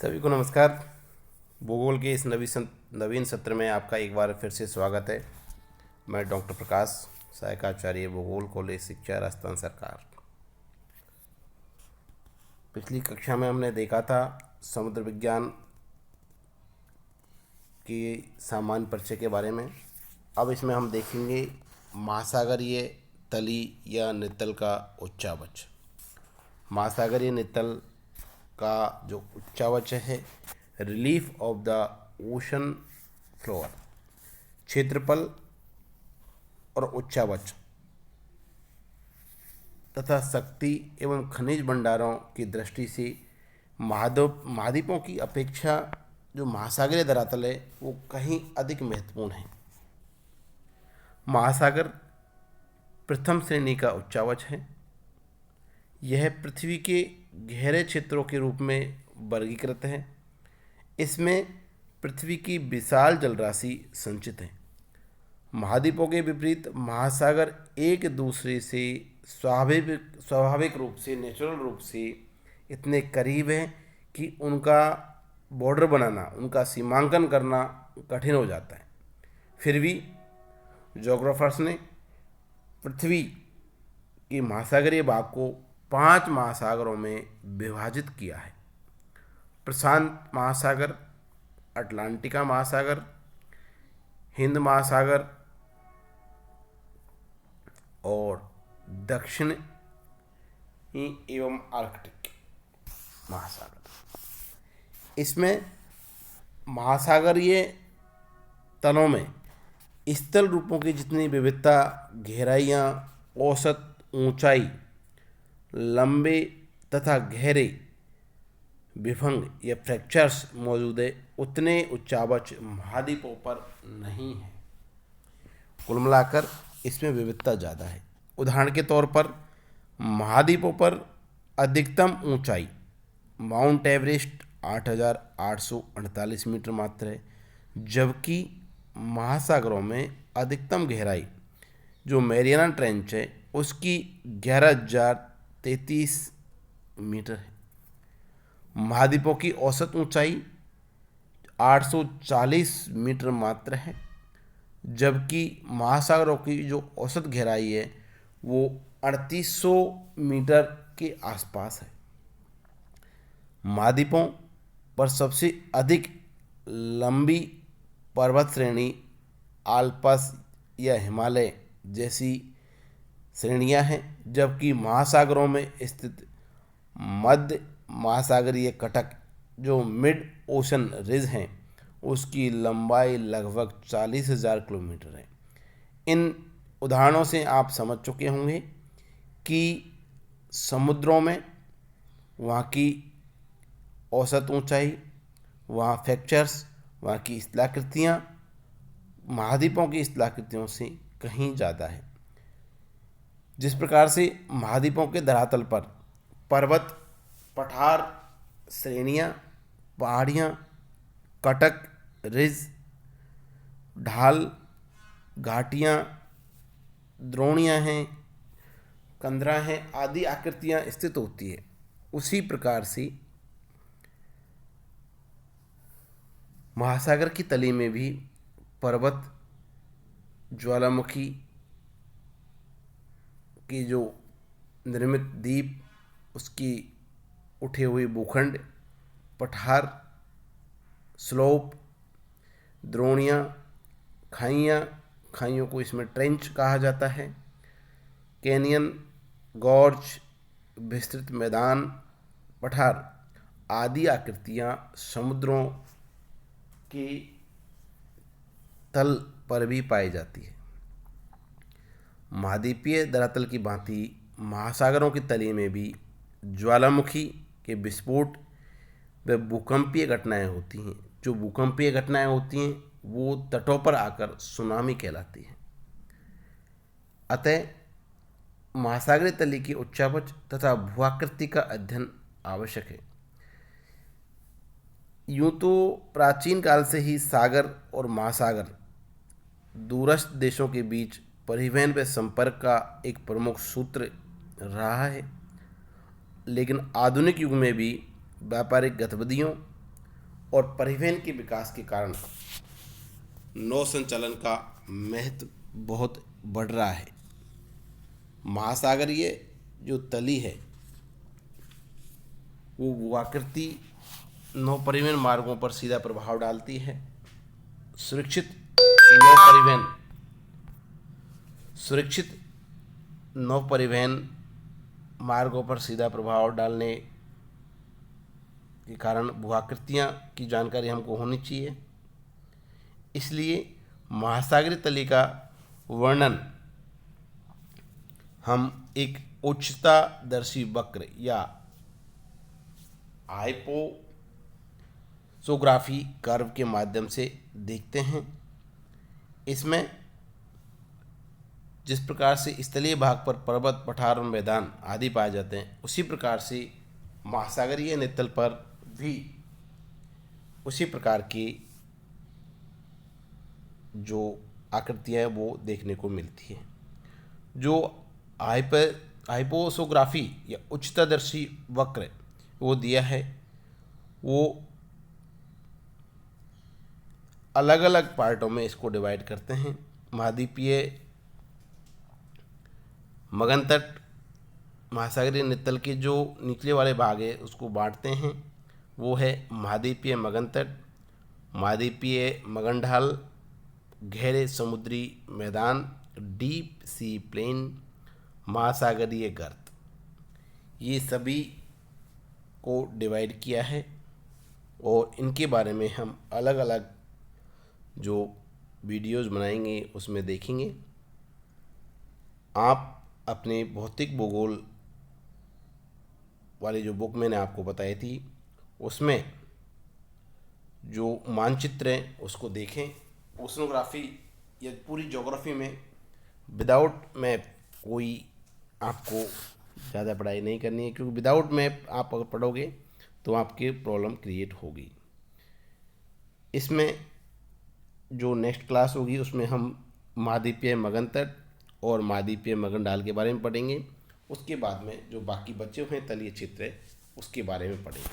सभी को नमस्कार। भूगोल के इस नवीन सत्र में आपका एक बार फिर से स्वागत है। मैं डॉक्टर प्रकाश, सहायकाचार्य भूगोल कॉलेज शिक्षा राजस्थान सरकार। पिछली कक्षा में हमने देखा था समुद्र विज्ञान के सामान्य परिचय के बारे में। अब इसमें हम देखेंगे महासागरीय तली या नितल का उच्चावच। महासागरीय नितल का जो उच्चावच है, relief of the ocean floor, क्षेत्रफल और उच्चावच तथा शक्ति एवं खनिज भंडारों की दृष्टि से महाद्वीपों की अपेक्षा जो महासागरीय धरातल है वो कहीं अधिक महत्वपूर्ण है। महासागर प्रथम श्रेणी का उच्चावच है। यह पृथ्वी के गहरे क्षेत्रों के रूप में वर्गीकृत है। इसमें पृथ्वी की विशाल जलराशि संचित है। महाद्वीपों के विपरीत महासागर एक दूसरे से स्वाभाविक रूप से, नेचुरल रूप से इतने करीब हैं कि उनका बॉर्डर बनाना, उनका सीमांकन करना कठिन हो जाता है। फिर भी ज्योग्राफर्स ने पृथ्वी के महासागरीय भाग को 5 महासागरों में विभाजित किया है। प्रशांत महासागर, अटलांटिका महासागर, हिंद महासागर और दक्षिण एवं आर्कटिक महासागर। इसमें महासागरीय तलों में स्थल रूपों की जितनी विविधता, गहराइयाँ, औसत ऊंचाई, लंबे तथा गहरे विभंग या फ्रैक्चर्स मौजूद है, उतने उच्चावच महाद्वीपों पर नहीं है। कुल मिलाकर इसमें विविधता ज़्यादा है। उदाहरण के तौर पर महाद्वीपों पर अधिकतम ऊंचाई माउंट एवरेस्ट 8,848 मीटर मात्र है, जबकि महासागरों में अधिकतम गहराई जो मैरियाना ट्रेंच है उसकी 11,033 मीटर है। महाद्वीपों की औसत ऊंचाई 840 मीटर मात्र है, जबकि महासागरों की जो औसत गहराई है वो 3800 मीटर के आसपास है। महाद्वीपों पर सबसे अधिक लंबी पर्वत श्रेणी आल्प्स या हिमालय जैसी श्रेणियां हैं, जबकि महासागरों में स्थित मध्य महासागरीय कटक जो मिड ओशन रिज हैं उसकी लंबाई लगभग 40,000 किलोमीटर है। इन उदाहरणों से आप समझ चुके होंगे कि समुद्रों में वहाँ की औसत ऊंचाई, वहाँ फ्रैक्चर्स, वहाँ की स्थलाकृतियाँ महाद्वीपों की स्थलाकृतियों से कहीं ज़्यादा है। जिस प्रकार से महाद्वीपों के धरातल पर पर्वत, पठार, श्रेणियाँ, पहाड़ियाँ, कटक, रिज, ढाल, घाटियाँ, द्रोणियाँ हैं, कंदरा हैं आदि आकृतियाँ स्थित होती है, उसी प्रकार से महासागर की तली में भी पर्वत, ज्वालामुखी की जो निर्मित द्वीप, उसकी उठे हुए भूखंड, पठार, स्लोप, द्रोणियाँ, खाइयों को इसमें ट्रेंच कहा जाता है, कैनियन, गॉर्ज, विस्तृत मैदान, पठार आदि आकृतियाँ समुद्रों के तल पर भी पाई जाती है। महाद्वीपीय धरातल की भांति महासागरों की तली में भी ज्वालामुखी के विस्फोट व भूकंपीय घटनाएं होती हैं। जो भूकंपीय घटनाएं होती हैं वो तटों पर आकर सुनामी कहलाती हैं। अतः महासागरीय तली की उच्चावच तथा भूआकृति का अध्ययन आवश्यक है। यूँ तो प्राचीन काल से ही सागर और महासागर दूरस्थ देशों के बीच परिवहन व संपर्क का एक प्रमुख सूत्र रहा है, लेकिन आधुनिक युग में भी व्यापारिक गतिविधियों और परिवहन के विकास के कारण नौ संचालन का महत्व बहुत बढ़ रहा है। महासागरीय जो तली है वो भूआकृति नौ परिवहन मार्गों पर सीधा प्रभाव डालती है। सुरक्षित नौ परिवहन मार्गों पर सीधा प्रभाव डालने के कारण भूआकृतियाँ की जानकारी हमको होनी चाहिए। इसलिए महासागरीय तली का वर्णन हम एक उच्चतादर्शी वक्र या हाइपोसोग्राफी कर्व के माध्यम से देखते हैं। इसमें जिस प्रकार से स्थलीय भाग पर पर्वत, पठार और मैदान आदि पाए जाते हैं, उसी प्रकार से महासागरीय नितल पर भी उसी प्रकार की जो आकृतियाँ हैं वो देखने को मिलती हैं। जो हाइपोसोग्राफी या उच्चतादर्शी वक्र वो दिया है, वो अलग अलग पार्टों में इसको डिवाइड करते हैं। महाद्वीपीय मगन तट महासागरीय नितल के जो निचले वाले भाग है उसको बांटते हैं। वो है महाद्वीपीय मगन तट, महाद्वीपीय मगन ढाल, गहरे समुद्री मैदान, डीप सी प्लेन, महासागरीय गर्त, ये सभी को डिवाइड किया है और इनके बारे में हम अलग अलग जो वीडियोज़ बनाएंगे उसमें देखेंगे। आप अपने भौतिक भूगोल वाली जो बुक मैंने आपको बताई थी उसमें जो मानचित्र हैं उसको देखें। ओशनोग्राफी या पूरी ज्योग्राफी में विदाउट मैप कोई आपको ज़्यादा पढ़ाई नहीं करनी है, क्योंकि विदाउट मैप आप अगर पढ़ोगे तो आपके प्रॉब्लम क्रिएट होगी। इसमें जो नेक्स्ट क्लास होगी उसमें हम महाद्वीपीय मगन तट और महाद्वीपीय मगन ढाल के बारे में पढ़ेंगे। उसके बाद में जो बाकी बचे हुए तलीय क्षेत्र है उसके बारे में पढ़ेंगे।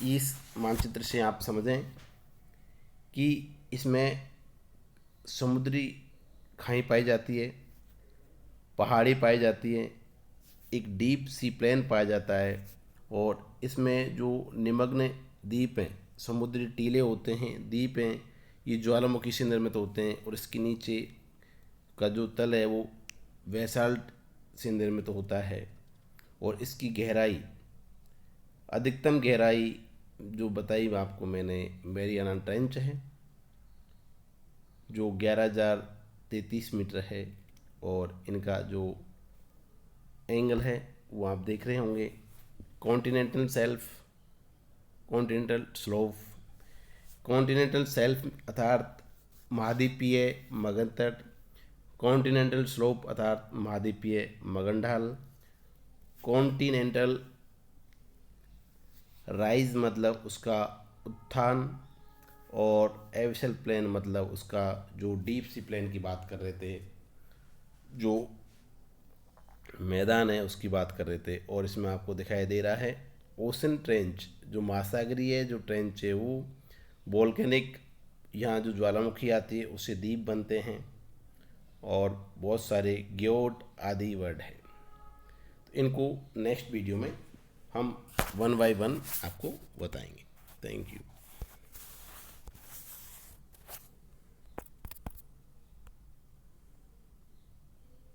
इस मानचित्र से आप समझें कि इसमें समुद्री खाई पाई जाती है, पहाड़ी पाई जाती है, एक डीप सी प्लेन पाया जाता है और इसमें जो निमग्न द्वीप हैं, समुद्री टीले होते हैं, द्वीप हैं, ये ज्वालामुखी से निर्मित होते हैं और इसके नीचे का जो तल है वो बेसाल्ट से निर्मित होता है और इसकी गहराई, अधिकतम गहराई जो बताई आपको मैंने मैरियाना ट्रेंच है जो 11,033 मीटर है और इनका जो एंगल है वो आप देख रहे होंगे। कॉन्टिनेंटल सेल्फ अर्थात महाद्वीपीय मगन तट, कॉन्टिनेंटल स्लोप अर्थात महाद्वीपीय मगन ढाल, कॉन्टिनेंटल राइज मतलब उसका उत्थान और एबिसल प्लेन मतलब उसका जो डीप सी प्लेन की बात कर रहे थे, जो मैदान है उसकी बात कर रहे थे। और इसमें आपको दिखाई दे रहा है ओशन ट्रेंच, जो महासागरीय जो ट्रेंच है वो वोल्केनिक, यहाँ जो ज्वालामुखी आती है उससे द्वीप बनते हैं और बहुत सारे ग्योट आदि वर्ड है। तो इनको नेक्स्ट वीडियो में हम 1 बाय 1 आपको बताएंगे।